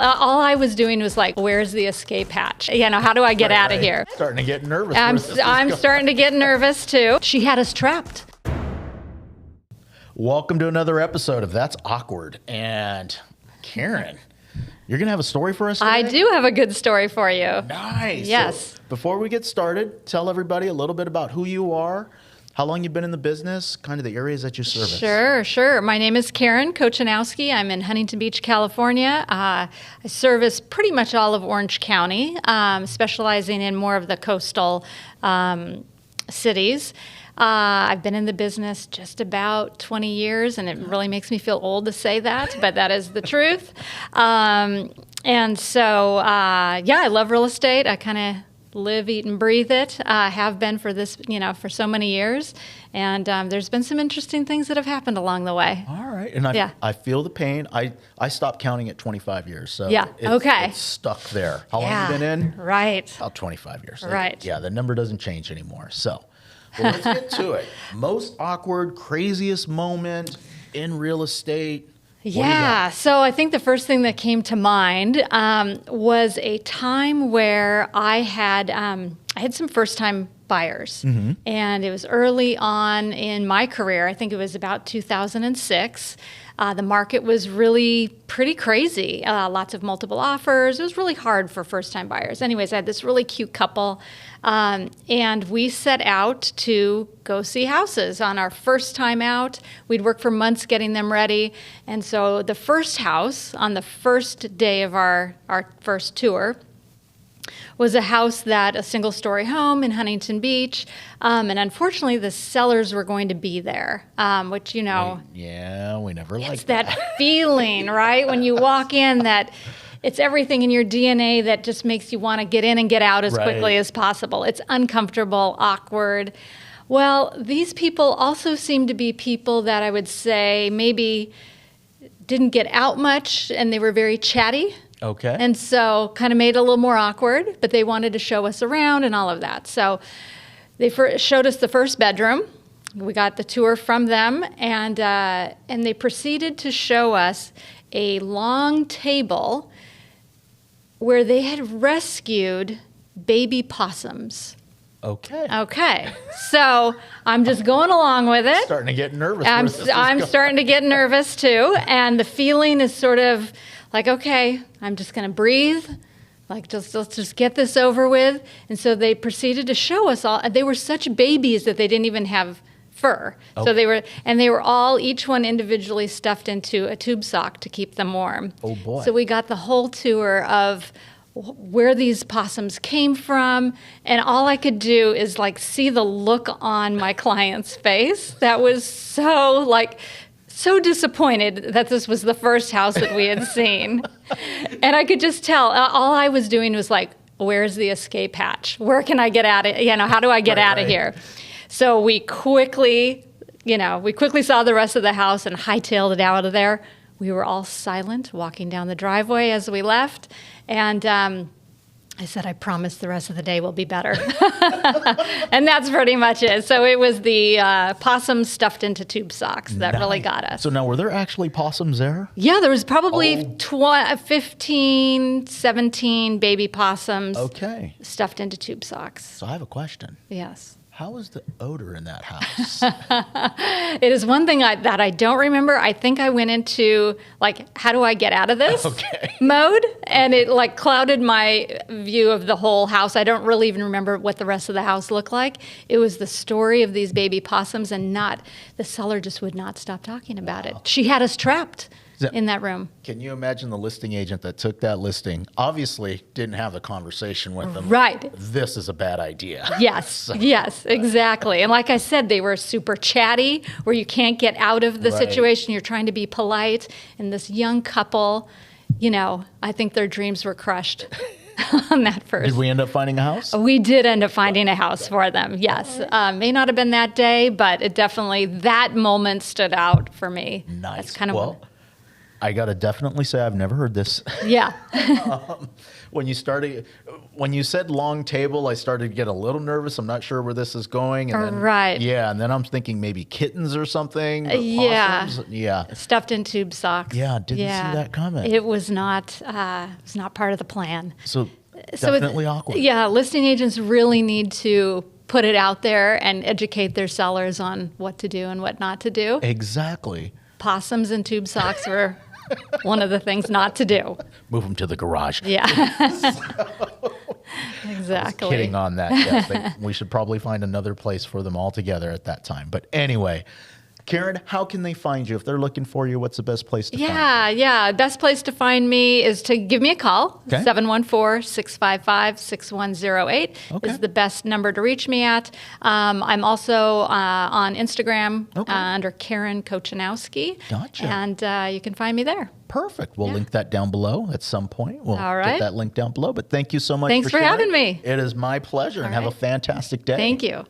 all I was doing was like, where's the escape hatch? How do I get out of here? Starting to get nervous. I'm starting to get nervous too. She had us trapped. Welcome to another episode of That's Awkward. And Karyn, you're going to have a story for us today? I do have a good story for you. Nice. Yes. So before we get started, tell everybody a little bit about who you are, how long you've been in the business, kind of the areas that you service. Sure. My name is Karyn Kochanowski. I'm in Huntington Beach, California. I service pretty much all of Orange County, specializing in more of the coastal cities. I've been in the business just about 20 years, and it really makes me feel old to say that, but that is the truth. And so, I love real estate. I kind of live, eat, and breathe it. I have been for this, for so many years. And there's been some interesting things that have happened along the way. All right. And I feel the pain. I stopped counting at 25 years. So it's stuck there. How long have you been in? Right. About 25 years. Right. The number doesn't change anymore. So well, let's get to it. Most awkward, craziest moment in real estate. Yeah. So I think the first thing that came to mind was a time where I had some first-time buyers, and it was early on in my career. I think it was about 2006. The market was really pretty crazy. Lots of multiple offers. It was really hard for first-time buyers. Anyways, I had this really cute couple, and we set out to go see houses on our first time out. We'd worked for months getting them ready. And so the first house on the first day of our first tour was a single-story home in Huntington Beach, and unfortunately the sellers were going to be there, which, we never liked it's that feeling, right? When you walk in, that it's everything in your DNA that just makes you want to get in and get out as quickly as possible. It's uncomfortable, awkward. Well, these people also seem to be people that I would say maybe didn't get out much, and they were very chatty. Okay. And so kind of made it a little more awkward, but they wanted to show us around and all of that. So they showed us the first bedroom. We got the tour from them, and they proceeded to show us a long table where they had rescued baby possums. Okay. So I'm just going along with it. Starting to get nervous. I'm starting to get nervous too, and the feeling is sort of like, okay, I'm just going to breathe. Like, let's just get this over with. And so they proceeded to show us all. They were such babies that they didn't even have fur. Okay. So they were all, each one individually stuffed into a tube sock to keep them warm. Oh boy. So we got the whole tour of where these possums came from, and all I could do is see the look on my client's face. That was so disappointed that this was the first house that we had seen. And I could just tell, all I was doing was where's the escape hatch? Where can I get out of, how do I get out of here? So we quickly saw the rest of the house and hightailed it out of there. We were all silent, walking down the driveway as we left. And I said, I promise the rest of the day will be better. And that's pretty much it. So it was the possum stuffed into tube socks that really got us. So now, were there actually possums there? Yeah, there was probably 15, 17 baby possums stuffed into tube socks. So I have a question. Yes. How was the odor in that house? It is one thing that I don't remember. I think I went into how do I get out of this mode, and it clouded my view of the whole house. I don't really even remember what the rest of the house looked like. It was the story of these baby possums, and the seller just would not stop talking about it. She had us trapped in that room. Can you imagine the listing agent that took that listing, obviously didn't have the conversation with them? Right. This is a bad idea. Yes, yes, exactly. And like I said, they were super chatty, where you can't get out of the situation. You're trying to be polite. And this young couple, I think their dreams were crushed on that first. Did we end up finding a house? We did end up finding a house for them, yes. May not have been that day, but it definitely, that moment stood out for me. Nice. That's kind of I got to definitely say I've never heard this. Yeah. When you said long table, I started to get a little nervous. I'm not sure where this is going. And then, Right. Yeah, and then I'm thinking maybe kittens or something. Or Yeah. possums. Yeah. Stuffed in tube socks. Yeah, didn't see that coming. It was not part of the plan. So So definitely awkward. Yeah, listing agents really need to put it out there and educate their sellers on what to do and what not to do. Exactly. Possums and tube socks were one of the things not to do. Move them to the garage. Yeah. Exactly. Kidding on that. Yes, we should probably find another place for them all together at that time. But anyway, Karyn, how can they find you? If they're looking for you, what's the best place to find you? Yeah. Best place to find me is to give me a call. Okay. 714-655-6108 is the best number to reach me at. I'm also on Instagram under Karyn Kochanowski. Gotcha. And you can find me there. Perfect. We'll link that down below at some point. We'll All get right. that link down below. But thank you so much Thanks for sharing. having me. It is my pleasure. And have a fantastic day. Thank you.